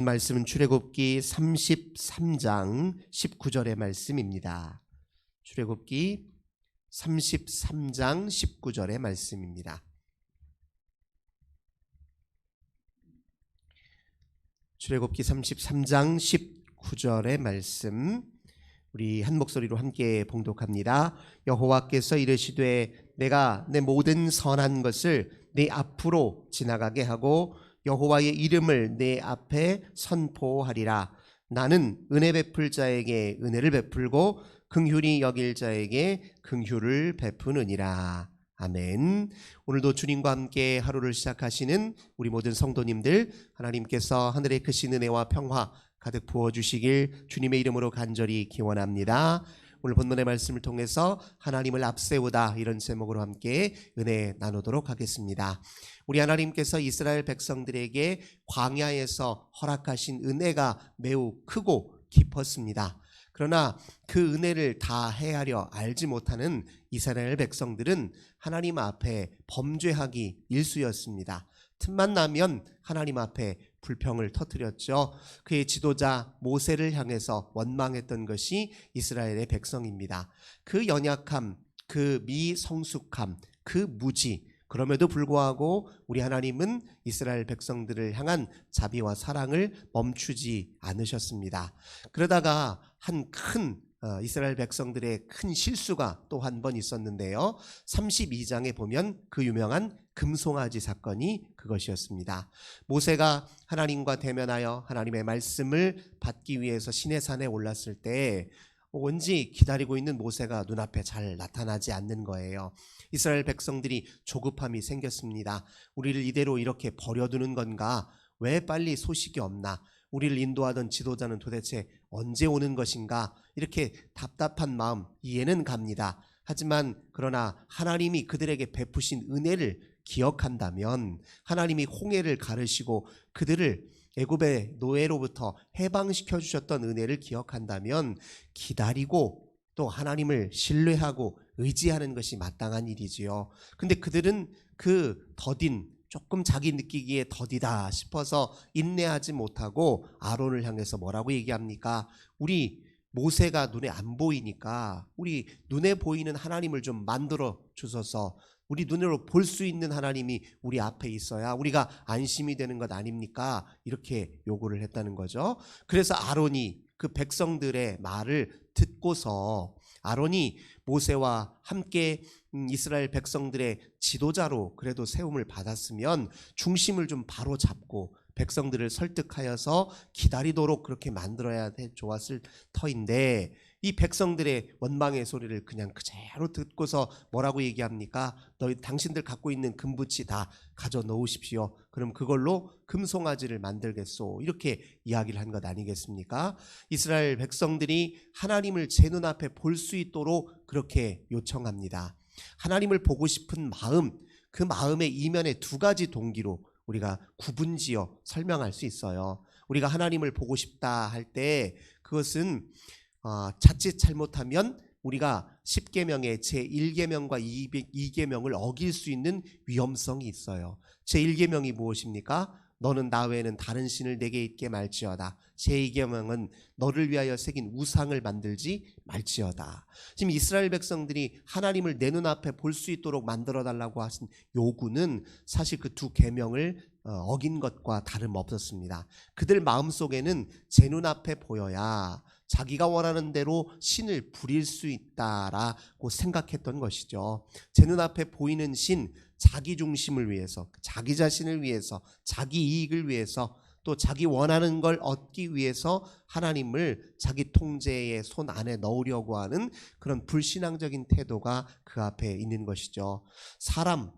말씀은 출애굽기 33장 19절의 말씀입니다. 출애굽기 33장 19절의 말씀입니다. 출애굽기 33장 19절의 말씀, 우리 한 목소리로 함께 봉독합니다. 여호와께서 이르시되 내가 내 모든 선한 것을 네 앞으로 지나가게 하고 여호와의 이름을 내 앞에 선포하리라. 나는 은혜 베풀 자에게 은혜를 베풀고 긍휼히 여길 자에게 긍휼을 베푸느니라. 아멘. 오늘도 주님과 함께 하루를 시작하시는 우리 모든 성도님들, 하나님께서 하늘의 크신 은혜와 평화 가득 부어주시길 주님의 이름으로 간절히 기원합니다. 오늘 본문의 말씀을 통해서 하나님을 앞세우다, 이런 제목으로 함께 은혜 나누도록 하겠습니다. 우리 하나님께서 이스라엘 백성들에게 광야에서 허락하신 은혜가 매우 크고 깊었습니다. 그러나 그 은혜를 다 헤아려 알지 못하는 이스라엘 백성들은 하나님 앞에 범죄하기 일쑤였습니다. 틈만 나면 하나님 앞에 불평을 터뜨렸죠. 그의 지도자 모세를 향해서 원망했던 것이 이스라엘의 백성입니다. 그 연약함, 그 미성숙함, 그 무지, 그럼에도 불구하고 우리 하나님은 이스라엘 백성들을 향한 자비와 사랑을 멈추지 않으셨습니다. 그러다가 한 큰 이스라엘 백성들의 큰 실수가 또 한 번 있었는데요. 32장에 보면 그 유명한 금송아지 사건이 그것이었습니다. 모세가 하나님과 대면하여 하나님의 말씀을 받기 위해서 시내산에 올랐을 때 왠지 기다리고 있는 모세가 눈앞에 잘 나타나지 않는 거예요. 이스라엘 백성들이 조급함이 생겼습니다. 우리를 이대로 이렇게 버려두는 건가? 왜 빨리 소식이 없나? 우리를 인도하던 지도자는 도대체 언제 오는 것인가? 이렇게 답답한 마음 이해는 갑니다. 하지만 그러나 하나님이 그들에게 베푸신 은혜를 기억한다면, 하나님이 홍해를 가르시고 그들을 애굽의 노예로부터 해방시켜 주셨던 은혜를 기억한다면 기다리고 또 하나님을 신뢰하고 의지하는 것이 마땅한 일이지요. 근데 그들은 그 더딘, 조금 자기 느끼기에 더디다 싶어서 인내하지 못하고 아론을 향해서 뭐라고 얘기합니까? 우리 모세가 눈에 안 보이니까 우리 눈에 보이는 하나님을 좀 만들어 주소서. 우리 눈으로 볼 수 있는 하나님이 우리 앞에 있어야 우리가 안심이 되는 것 아닙니까? 이렇게 요구를 했다는 거죠. 그래서 아론이 그 백성들의 말을 듣고서 아론이 모세와 함께 이스라엘 백성들의 지도자로 그래도 세움을 받았으면 중심을 좀 바로 잡고 백성들을 설득하여서 기다리도록 그렇게 만들어야 좋았을 터인데, 이 백성들의 원망의 소리를 그냥 그대로 듣고서 뭐라고 얘기합니까? 당신들 갖고 있는 금붙이 다 가져 놓으십시오. 그럼 그걸로 금송아지를 만들겠소. 이렇게 이야기를 한 것 아니겠습니까? 이스라엘 백성들이 하나님을 제 눈앞에 볼 수 있도록 그렇게 요청합니다. 하나님을 보고 싶은 마음, 그 마음의 이면에 두 가지 동기로 우리가 구분지어 설명할 수 있어요. 우리가 하나님을 보고 싶다 할 때 그것은 자칫 잘못하면 우리가 10계명의 제1계명과 2계명을 어길 수 있는 위험성이 있어요. 제1계명이 무엇입니까? 너는 나 외에는 다른 신을 내게 있게 말지어다. 제2계명은 너를 위하여 새긴 우상을 만들지 말지어다. 지금 이스라엘 백성들이 하나님을 내 눈앞에 볼 수 있도록 만들어달라고 하신 요구는 사실 그 두 계명을 어긴 것과 다름없었습니다. 그들 마음속에는 제 눈앞에 보여야 자기가 원하는 대로 신을 부릴 수 있다라고 생각했던 것이죠. 제 눈앞에 보이는 신, 자기 중심을 위해서, 자기 자신을 위해서, 자기 이익을 위해서, 또 자기 원하는 걸 얻기 위해서 하나님을 자기 통제의 손 안에 넣으려고 하는 그런 불신앙적인 태도가 그 앞에 있는 것이죠.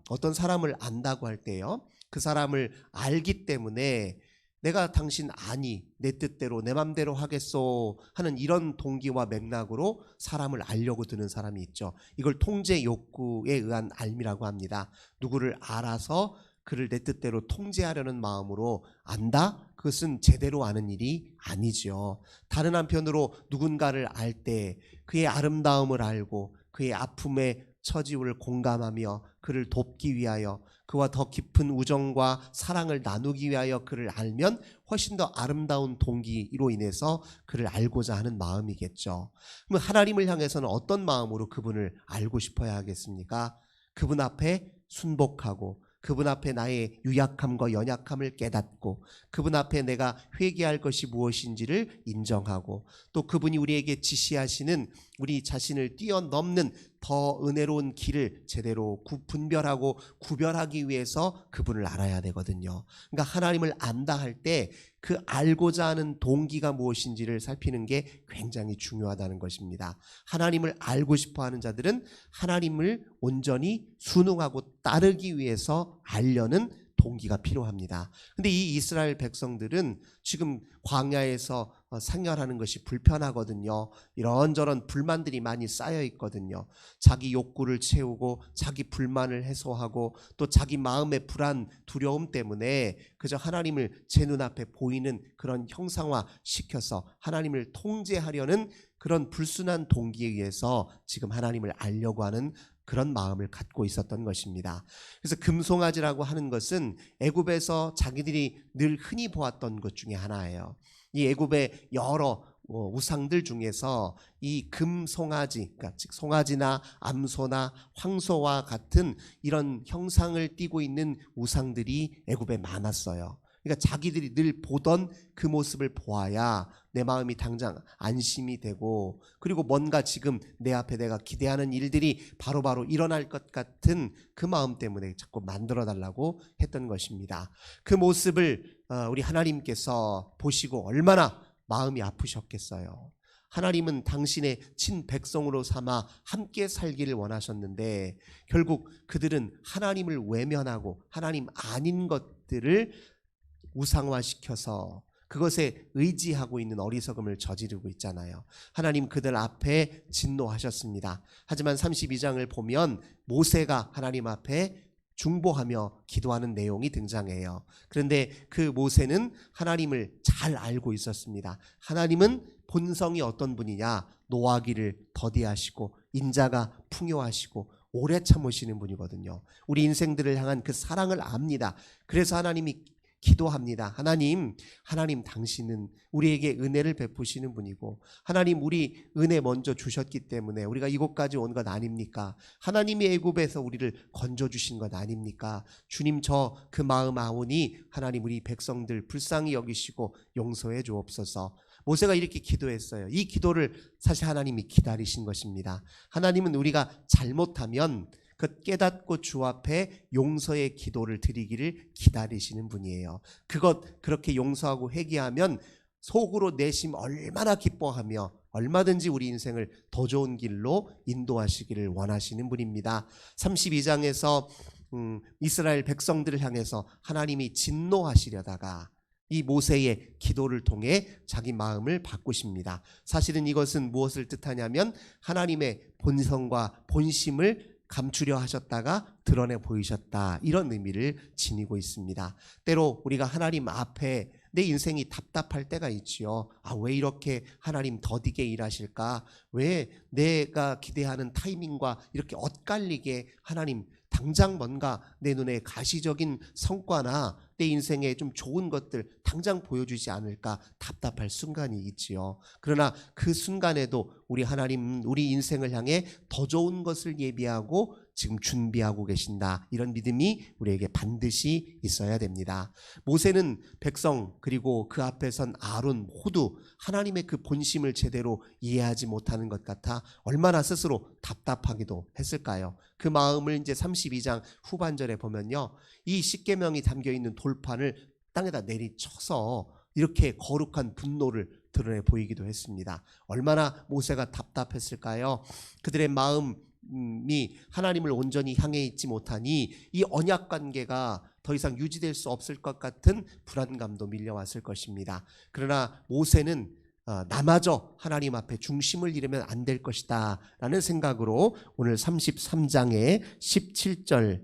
어떤 사람을 안다고 할 때요, 그 사람을 알기 때문에 내가 당신 아니, 내 뜻대로 내 맘대로 하겠소 하는 이런 동기와 맥락으로 사람을 알려고 드는 사람이 있죠. 이걸 통제 욕구에 의한 알미라고 합니다. 누구를 알아서 그를 내 뜻대로 통제하려는 마음으로 안다? 그것은 제대로 아는 일이 아니죠. 다른 한편으로 누군가를 알 때 그의 아름다움을 알고 그의 아픔에 처지를 공감하며 그를 돕기 위하여 그와 더 깊은 우정과 사랑을 나누기 위하여 그를 알면 훨씬 더 아름다운 동기로 인해서 그를 알고자 하는 마음이겠죠. 그럼 하나님을 향해서는 어떤 마음으로 그분을 알고 싶어야 하겠습니까? 그분 앞에 순복하고 그분 앞에 나의 유약함과 연약함을 깨닫고 그분 앞에 내가 회개할 것이 무엇인지를 인정하고 또 그분이 우리에게 지시하시는 우리 자신을 뛰어넘는 더 은혜로운 길을 제대로 분별하고 구별하기 위해서 그분을 알아야 되거든요. 그러니까 하나님을 안다 할 때 그 알고자 하는 동기가 무엇인지를 살피는 게 굉장히 중요하다는 것입니다. 하나님을 알고 싶어하는 자들은 하나님을 온전히 순응하고 따르기 위해서 알려는 동기가 필요합니다. 근데 이 이스라엘 백성들은 지금 광야에서 생활하는 것이 불편하거든요. 이런저런 불만들이 많이 쌓여 있거든요. 자기 욕구를 채우고 자기 불만을 해소하고 또 자기 마음의 불안, 두려움 때문에 그저 하나님을 제 눈앞에 보이는 그런 형상화 시켜서 하나님을 통제하려는 그런 불순한 동기에 의해서 지금 하나님을 알려고 하는 그런 마음을 갖고 있었던 것입니다. 그래서 금송아지라고 하는 것은 애굽에서 자기들이 늘 흔히 보았던 것 중에 하나예요. 이 애굽의 여러 우상들 중에서 이 금송아지, 그러니까 즉 송아지나 암소나 황소와 같은 이런 형상을 띠고 있는 우상들이 애굽에 많았어요. 그러니까 자기들이 늘 보던 그 모습을 보아야 내 마음이 당장 안심이 되고 그리고 뭔가 지금 내 앞에 내가 기대하는 일들이 바로바로 일어날 것 같은 그 마음 때문에 자꾸 만들어 달라고 했던 것입니다. 그 모습을 우리 하나님께서 보시고 얼마나 마음이 아프셨겠어요. 하나님은 당신의 친백성으로 삼아 함께 살기를 원하셨는데 결국 그들은 하나님을 외면하고 하나님 아닌 것들을 우상화시켜서 그것에 의지하고 있는 어리석음을 저지르고 있잖아요. 하나님 그들 앞에 진노하셨습니다. 하지만 32장을 보면 모세가 하나님 앞에 중보하며 기도하는 내용이 등장해요. 그런데 그 모세는 하나님을 잘 알고 있었습니다. 하나님은 본성이 어떤 분이냐? 노하기를 더디하시고 인자가 풍요하시고 오래 참으시는 분이거든요. 우리 인생들을 향한 그 사랑을 압니다. 그래서 하나님이 기도합니다. 하나님 당신은 우리에게 은혜를 베푸시는 분이고 하나님 우리 은혜 먼저 주셨기 때문에 우리가 이곳까지 온 것 아닙니까? 하나님이 애굽에서 우리를 건져주신 것 아닙니까? 주님 저 그 마음 아오니 하나님 우리 백성들 불쌍히 여기시고 용서해 주옵소서. 모세가 이렇게 기도했어요. 이 기도를 사실 하나님이 기다리신 것입니다. 하나님은 우리가 잘못하면 그 깨닫고 주 앞에 용서의 기도를 드리기를 기다리시는 분이에요. 그렇게 용서하고 회개하면 속으로 내심 얼마나 기뻐하며 얼마든지 우리 인생을 더 좋은 길로 인도하시기를 원하시는 분입니다. 32장에서 이스라엘 백성들을 향해서 하나님이 진노하시려다가 이 모세의 기도를 통해 자기 마음을 바꾸십니다. 사실은 이것은 무엇을 뜻하냐면 하나님의 본성과 본심을 감추려 하셨다가 드러내 보이셨다, 이런 의미를 지니고 있습니다. 때로 우리가 하나님 앞에 내 인생이 답답할 때가 있지요. 왜 이렇게 하나님 더디게 일하실까? 왜 내가 기대하는 타이밍과 이렇게 엇갈리게 하나님 당장 뭔가 내 눈에 가시적인 성과나 내 인생에 좀 좋은 것들 당장 보여주지 않을까 답답할 순간이 있지요. 그러나 그 순간에도 우리 하나님 우리 인생을 향해 더 좋은 것을 예비하고 지금 준비하고 계신다, 이런 믿음이 우리에게 반드시 있어야 됩니다. 모세는 백성 그리고 그 앞에 선 아론 모두 하나님의 그 본심을 제대로 이해하지 못하는 것 같아 얼마나 스스로 답답하기도 했을까요? 그 마음을 이제 32장 후반절에 보면요, 이 십계명이 담겨있는 돌판을 땅에다 내리쳐서 이렇게 거룩한 분노를 드러내 보이기도 했습니다. 얼마나 모세가 답답했을까요? 그들의 마음이 하나님을 온전히 향해 있지 못하니 이 언약 관계가 더 이상 유지될 수 없을 것 같은 불안감도 밀려왔을 것입니다. 그러나 모세는 나마저 하나님 앞에 중심을 잃으면 안 될 것이다 라는 생각으로 오늘 33장의 17절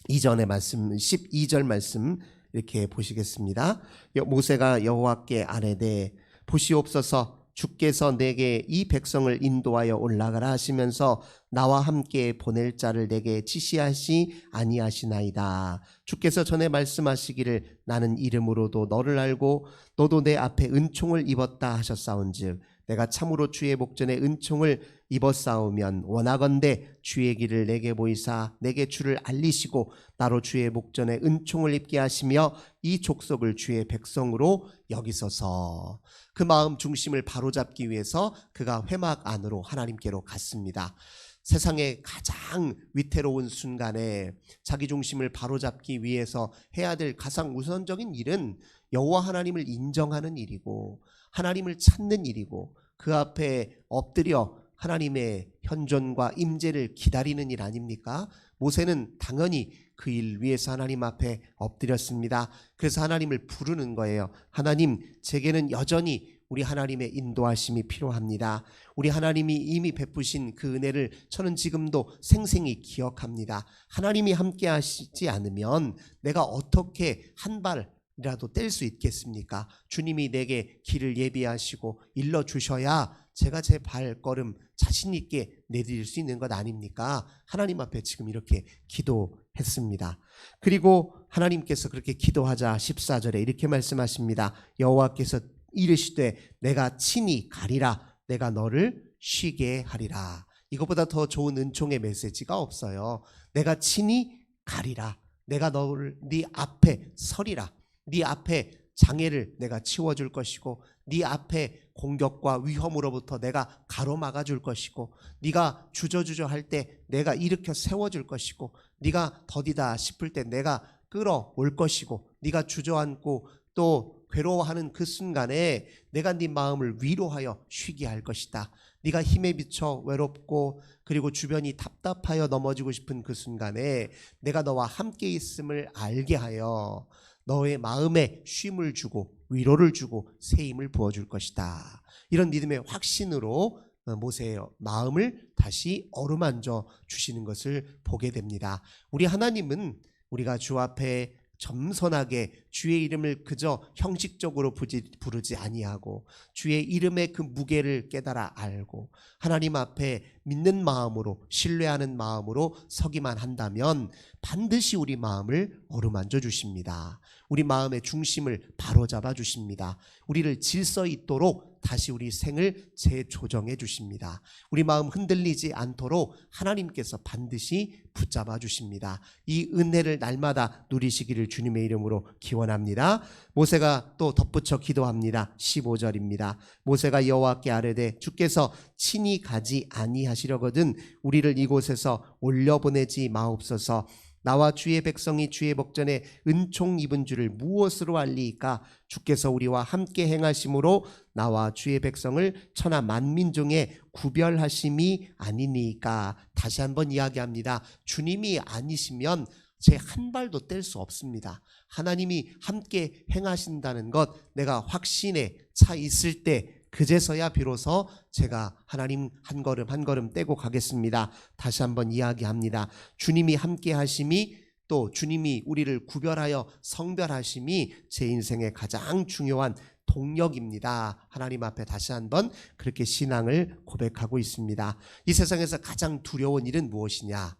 이전의 말씀, 12절 말씀 이렇게 보시겠습니다. 모세가 여호와께 아뢰되 보시옵소서, 주께서 내게 이 백성을 인도하여 올라가라 하시면서 나와 함께 보낼 자를 내게 지시하시 아니하시나이다. 주께서 전에 말씀하시기를 나는 이름으로도 너를 알고 너도 내 앞에 은총을 입었다 하셨사온즉 내가 참으로 주의 목전에 은총을 입었사오면 원하건대 주의 길을 내게 보이사 내게 주를 알리시고 나로 주의 목전에 은총을 입게 하시며 이 족속을 주의 백성으로 여기소서. 그 마음 중심을 바로잡기 위해서 그가 회막 안으로 하나님께로 갔습니다. 세상의 가장 위태로운 순간에 자기 중심을 바로잡기 위해서 해야 될 가장 우선적인 일은 여호와 하나님을 인정하는 일이고 하나님을 찾는 일이고 그 앞에 엎드려 하나님의 현존과 임재를 기다리는 일 아닙니까? 모세는 당연히 그 일 위해서 하나님 앞에 엎드렸습니다. 그래서 하나님을 부르는 거예요. 하나님, 제게는 여전히 우리 하나님의 인도하심이 필요합니다. 우리 하나님이 이미 베푸신 그 은혜를 저는 지금도 생생히 기억합니다. 하나님이 함께 하시지 않으면 내가 어떻게 한 발이라도 뗄 수 있겠습니까? 주님이 내게 길을 예비하시고 일러주셔야 제가 제 발걸음 자신 있게 내디딜 수 있는 것 아닙니까? 하나님 앞에 지금 이렇게 기도했습니다. 그리고 하나님께서 그렇게 기도하자 14절에 이렇게 말씀하십니다. 여호와께서 이르시되 내가 친히 가리라 내가 너를 쉬게 하리라. 이것보다 더 좋은 은총의 메시지가 없어요. 내가 친히 가리라. 내가 너를 네 앞에 서리라. 네 앞에 장애를 내가 치워줄 것이고 네 앞에 공격과 위험으로부터 내가 가로막아 줄 것이고 네가 주저주저 할 때 내가 일으켜 세워줄 것이고 네가 더디다 싶을 때 내가 끌어올 것이고 네가 주저앉고 또 괴로워하는 그 순간에 내가 네 마음을 위로하여 쉬게 할 것이다. 네가 힘에 비쳐 외롭고 그리고 주변이 답답하여 넘어지고 싶은 그 순간에 내가 너와 함께 있음을 알게 하여 너의 마음에 쉼을 주고 위로를 주고 새 힘을 부어줄 것이다. 이런 믿음의 확신으로 모세의 마음을 다시 어루만져 주시는 것을 보게 됩니다. 우리 하나님은 우리가 주 앞에 겸손하게 주의 이름을 그저 형식적으로 부르지 아니하고 주의 이름의 그 무게를 깨달아 알고 하나님 앞에 믿는 마음으로 신뢰하는 마음으로 서기만 한다면 반드시 우리 마음을 어루만져 주십니다. 우리 마음의 중심을 바로잡아 주십니다. 우리를 질서 있도록 다시 우리 생을 재조정해 주십니다. 우리 마음 흔들리지 않도록 하나님께서 반드시 붙잡아 주십니다. 이 은혜를 날마다 누리시기를 주님의 이름으로 기원합니다. 모세가 또 덧붙여 기도합니다. 15절입니다. 모세가 여호와께 아뢰되 주께서 친히 가지 아니하시려거든 우리를 이곳에서 올려보내지 마옵소서. 나와 주의 백성이 주의 목전에 은총 입은 줄을 무엇으로 알리이까? 주께서 우리와 함께 행하심으로 나와 주의 백성을 천하 만민 중에 구별하심이 아니니까. 다시 한번 이야기합니다. 주님이 아니시면 제 한 발도 뗄 수 없습니다. 하나님이 함께 행하신다는 것 내가 확신에 차 있을 때 그제서야 비로소 제가 하나님 한 걸음 한 걸음 떼고 가겠습니다. 다시 한번 이야기합니다. 주님이 함께 하심이 또 주님이 우리를 구별하여 성별하심이 제 인생의 가장 중요한 동력입니다. 하나님 앞에 다시 한번 그렇게 신앙을 고백하고 있습니다. 이 세상에서 가장 두려운 일은 무엇이냐?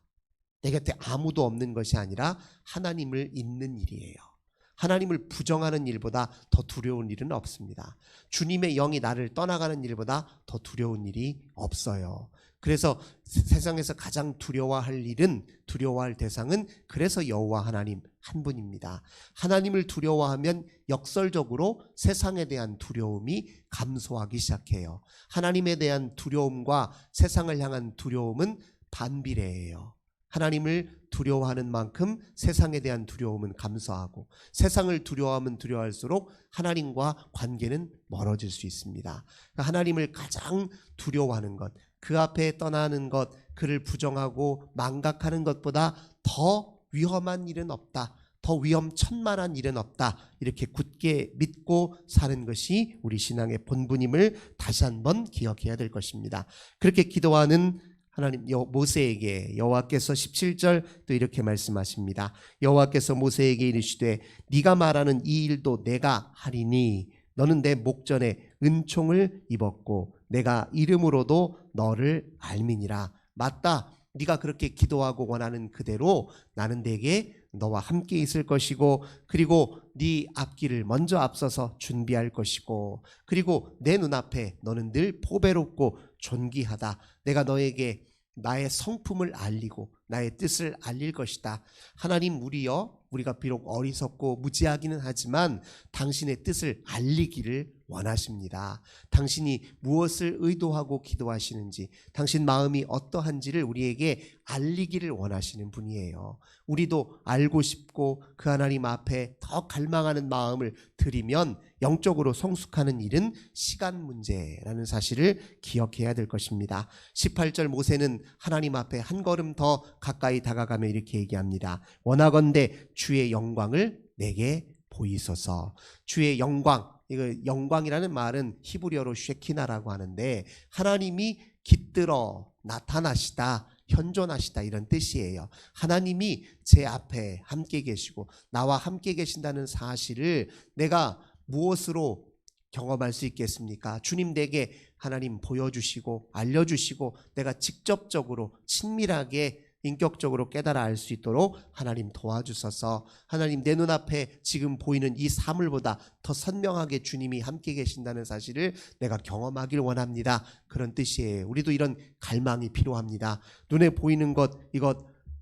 내 곁에 아무도 없는 것이 아니라 하나님을 잊는 일이에요. 하나님을 부정하는 일보다 더 두려운 일은 없습니다. 주님의 영이 나를 떠나가는 일보다 더 두려운 일이 없어요. 그래서 세상에서 가장 두려워할 대상은 그래서 여호와 하나님 한 분입니다. 하나님을 두려워하면 역설적으로 세상에 대한 두려움이 감소하기 시작해요. 하나님에 대한 두려움과 세상을 향한 두려움은 반비례해요. 하나님을 두려워하는 만큼 세상에 대한 두려움은 감소하고 세상을 두려워하면 두려워할수록 하나님과 관계는 멀어질 수 있습니다. 하나님을 가장 두려워하는 것, 그 앞에 떠나는 것, 그를 부정하고 망각하는 것보다 더 위험한 일은 없다. 더 위험천만한 일은 없다. 이렇게 굳게 믿고 사는 것이 우리 신앙의 본분임을 다시 한번 기억해야 될 것입니다. 그렇게 기도하는 하나님 모세에게 여호와께서 17절 또 이렇게 말씀하십니다. 여호와께서 모세에게 이르시되 네가 말하는 이 일도 내가 하리니 너는 내 목전에 은총을 입었고 내가 이름으로도 너를 알미니라. 맞다. 네가 그렇게 기도하고 원하는 그대로 나는 내게 너와 함께 있을 것이고, 그리고 네 앞길을 먼저 앞서서 준비할 것이고, 그리고 내 눈앞에 너는 늘 보배롭고 존귀하다. 내가 너에게 나의 성품을 알리고 나의 뜻을 알릴 것이다. 하나님, 우리가 비록 어리석고 무지하기는 하지만 당신의 뜻을 알리기를 원하십니다. 당신이 무엇을 의도하고 기도하시는지, 당신 마음이 어떠한지를 우리에게 알리기를 원하시는 분이에요. 우리도 알고 싶고 그 하나님 앞에 더 갈망하는 마음을 드리면 영적으로 성숙하는 일은 시간 문제라는 사실을 기억해야 될 것입니다. 18절 모세는 하나님 앞에 한 걸음 더 가까이 다가가며 이렇게 얘기합니다. 원하건대 주의 영광을 내게 보이소서. 주의 영광, 이거 영광이라는 말은 히브리어로 쉐키나라고 하는데 하나님이 깃들어 나타나시다, 현존하시다, 이런 뜻이에요. 하나님이 제 앞에 함께 계시고 나와 함께 계신다는 사실을 내가 무엇으로 경험할 수 있겠습니까? 주님 내게 하나님 보여주시고 알려주시고 내가 직접적으로 친밀하게 인격적으로 깨달아 알 수 있도록 하나님 도와주셔서, 하나님 내 눈앞에 지금 보이는 이 사물보다 더 선명하게 주님이 함께 계신다는 사실을 내가 경험하길 원합니다. 그런 뜻이에요. 우리도 이런 갈망이 필요합니다. 눈에 보이는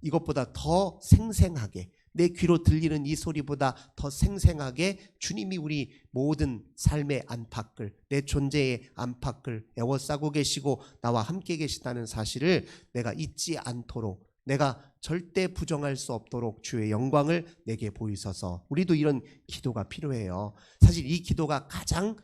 이것보다 더 생생하게, 내 귀로 들리는 이 소리보다 더 생생하게 주님이 우리 모든 삶의 안팎을, 내 존재의 안팎을 에워싸고 계시고 나와 함께 계시다는 사실을 내가 잊지 않도록, 내가 절대 부정할 수 없도록 주의 영광을 내게 보이소서. 우리도 이런 기도가 필요해요. 사실 이 기도가 가장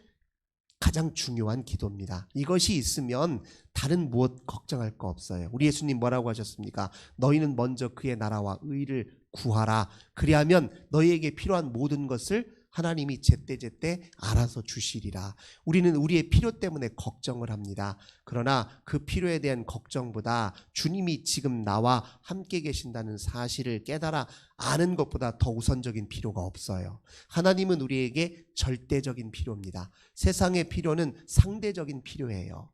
중요한 기도입니다. 이것이 있으면 다른 무엇 걱정할 거 없어요. 우리 예수님 뭐라고 하셨습니까? 너희는 먼저 그의 나라와 의를 구하라. 그리하면 너희에게 필요한 모든 것을 하나님이 제때제때 알아서 주시리라. 우리는 우리의 필요 때문에 걱정을 합니다. 그러나 그 필요에 대한 걱정보다 주님이 지금 나와 함께 계신다는 사실을 깨달아 아는 것보다 더 우선적인 필요가 없어요. 하나님은 우리에게 절대적인 필요입니다. 세상의 필요는 상대적인 필요예요.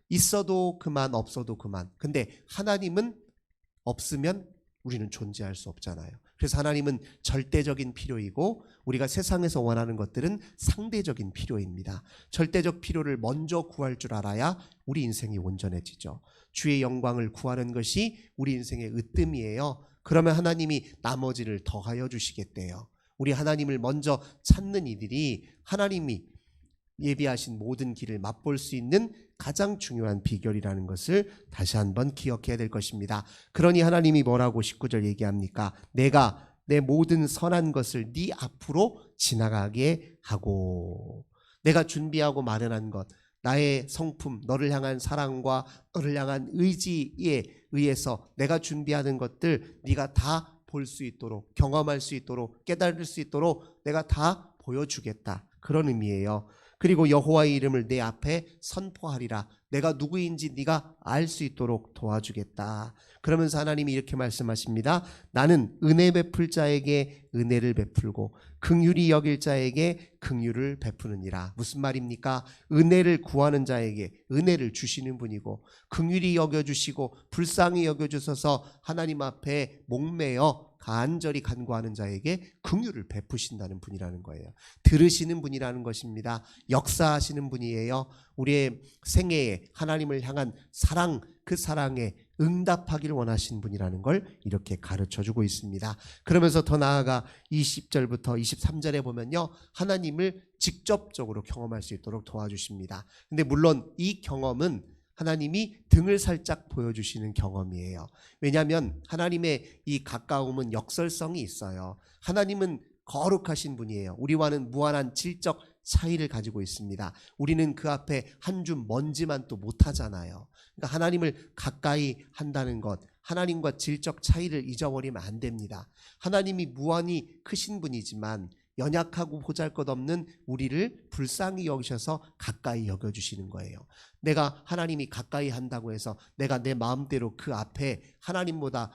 있어도 그만, 없어도 그만. 근데 하나님은 없으면 우리는 존재할 수 없잖아요. 그래서 하나님은 절대적인 필요이고 우리가 세상에서 원하는 것들은 상대적인 필요입니다. 절대적 필요를 먼저 구할 줄 알아야 우리 인생이 온전해지죠. 주의 영광을 구하는 것이 우리 인생의 으뜸이에요. 그러면 하나님이 나머지를 더하여 주시겠대요. 우리 하나님을 먼저 찾는 이들이 하나님이 예비하신 모든 길을 맛볼 수 있는 가장 중요한 비결이라는 것을 다시 한번 기억해야 될 것입니다. 그러니 하나님이 뭐라고 19절 얘기합니까? 내가 내 모든 선한 것을 네 앞으로 지나가게 하고, 내가 준비하고 마련한 것, 나의 성품, 너를 향한 사랑과 너를 향한 의지에 의해서 내가 준비하는 것들 네가 다 볼 수 있도록, 경험할 수 있도록, 깨달을 수 있도록 내가 다 보여주겠다. 그런 의미예요. 그리고 여호와의 이름을 내 앞에 선포하리라. 내가 누구인지 네가 알 수 있도록 도와주겠다. 그러면서 하나님이 이렇게 말씀하십니다. 나는 은혜 베풀 자에게 은혜를 베풀고 긍휼히 여길 자에게 긍휼을 베푸느니라. 무슨 말입니까? 은혜를 구하는 자에게 은혜를 주시는 분이고, 긍휼히 여겨주시고 불쌍히 여겨주셔서 하나님 앞에 목매어 간절히 간구하는 자에게 긍휼을 베푸신다는 분이라는 거예요. 들으시는 분이라는 것입니다. 역사하시는 분이에요. 우리의 생애에 하나님을 향한 사랑, 그 사랑에 응답하기를 원하시는 분이라는 걸 이렇게 가르쳐주고 있습니다. 그러면서 더 나아가 20절부터 23절에 보면요, 하나님을 직접적으로 경험할 수 있도록 도와주십니다. 근데 물론 이 경험은 하나님이 등을 살짝 보여주시는 경험이에요. 왜냐하면 하나님의 이 가까움은 역설성이 있어요. 하나님은 거룩하신 분이에요. 우리와는 무한한 질적 차이를 가지고 있습니다. 우리는 그 앞에 한 줌 먼지만 또 못하잖아요. 그러니까 하나님을 가까이 한다는 것, 하나님과 질적 차이를 잊어버리면 안 됩니다. 하나님이 무한히 크신 분이지만 연약하고 보잘것없는 우리를 불쌍히 여기셔서 가까이 여겨주시는 거예요. 내가 하나님이 가까이 한다고 해서 내가 내 마음대로 그 앞에 하나님보다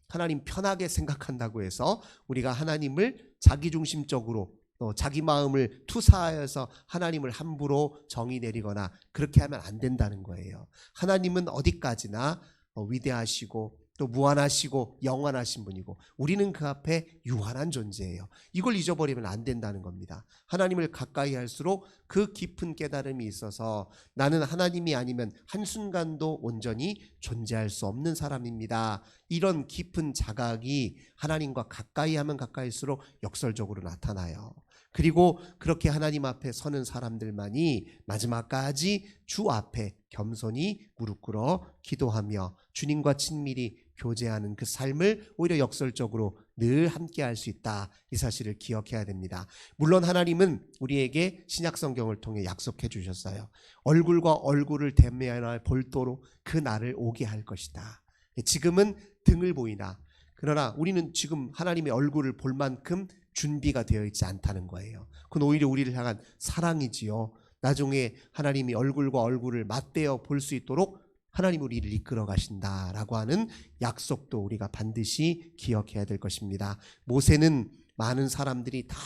하나님 편하게 생각한다고 해서 우리가 하나님을 자기중심적으로 또 자기 마음을 투사하여서 하나님을 함부로 정의 내리거나 그렇게 하면 안 된다는 거예요. 하나님은 어디까지나 위대하시고 또 무한하시고 영원하신 분이고 우리는 그 앞에 유한한 존재예요. 이걸 잊어버리면 안 된다는 겁니다. 하나님을 가까이 할수록 그 깊은 깨달음이 있어서 나는 하나님이 아니면 한순간도 온전히 존재할 수 없는 사람입니다. 이런 깊은 자각이 하나님과 가까이 하면 가까이일수록 역설적으로 나타나요. 그리고 그렇게 하나님 앞에 서는 사람들만이 마지막까지 주 앞에 겸손히 무릎 꿇어 기도하며 주님과 친밀히 교제하는 그 삶을 오히려 역설적으로 늘 함께 할 수 있다. 이 사실을 기억해야 됩니다. 물론 하나님은 우리에게 신약 성경을 통해 약속해 주셨어요. 얼굴과 얼굴을 대면할 볼도로 그 날을 오게 할 것이다. 지금은 등을 보이나 그러나 우리는 지금 하나님의 얼굴을 볼 만큼 준비가 되어 있지 않다는 거예요. 그건 오히려 우리를 향한 사랑이지요. 나중에 하나님이 얼굴과 얼굴을 맞대어 볼 수 있도록 하나님 우리를 이끌어 가신다라고 하는 약속도 우리가 반드시 기억해야 될 것입니다. 모세는 많은 사람들이 다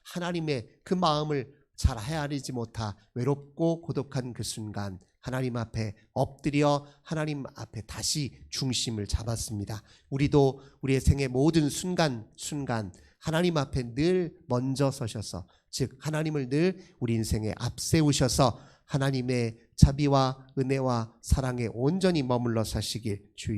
하나님의 그 마음을 잘 헤아리지 못하 외롭고 고독한 그 순간 하나님 앞에 엎드려 하나님 앞에 다시 중심을 잡았습니다. 우리도 우리의 생의 모든 순간 하나님 앞에 늘 먼저 서셔서 즉 하나님을 늘 우리 인생에 앞세우셔서 하나님의 자비와 은혜와 사랑에 온전히 머물러 사시길 주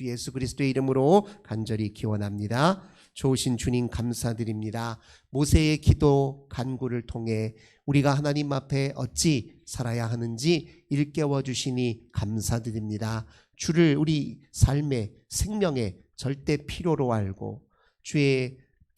예수 그리스도의 이름으로 간절히 기원합니다. 좋으신 주님 감사드립니다. 모세의 기도 간구를 통해 우리가 하나님 앞에 어찌 살아야 하는지 일깨워 주시니 감사드립니다. 주를 우리 삶의 생명의 절대 필요로 알고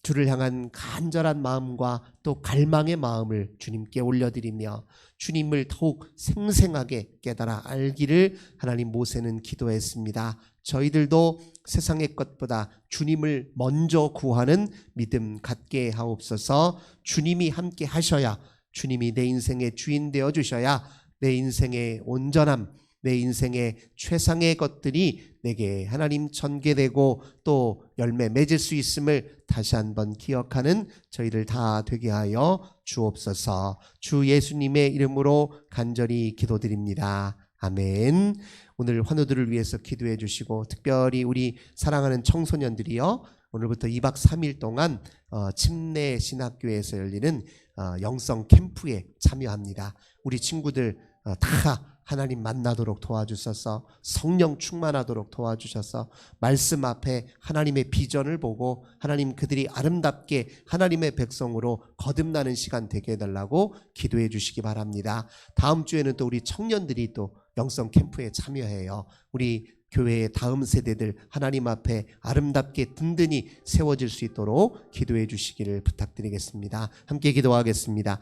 주를 향한 간절한 마음과 또 갈망의 마음을 주님께 올려드리며 주님을 더욱 생생하게 깨달아 알기를 하나님 모세는 기도했습니다. 저희들도 세상의 것보다 주님을 먼저 구하는 믿음 갖게 하옵소서. 주님이 함께 하셔야 주님이 내 인생의 주인 되어 주셔야 내 인생의 온전함 내 인생의 최상의 것들이 내게 하나님 전개되고 또 열매 맺을 수 있음을 다시 한번 기억하는 저희들 다 되게 하여 주옵소서. 주 예수님의 이름으로 간절히 기도드립니다. 아멘. 오늘 환우들을 위해서 기도해 주시고 특별히 우리 사랑하는 청소년들이요 오늘부터 2박 3일 동안 침례 신학교에서 열리는 영성 캠프에 참여합니다. 우리 친구들 다 하나님 만나도록 도와주셔서 성령 충만하도록 도와주셔서 말씀 앞에 하나님의 비전을 보고 하나님 그들이 아름답게 하나님의 백성으로 거듭나는 시간 되게 해달라고 기도해 주시기 바랍니다. 다음 주에는 또 우리 청년들이 또 영성 캠프에 참여해요. 우리 교회의 다음 세대들 하나님 앞에 아름답게 든든히 세워질 수 있도록 기도해 주시기를 부탁드리겠습니다. 함께 기도하겠습니다.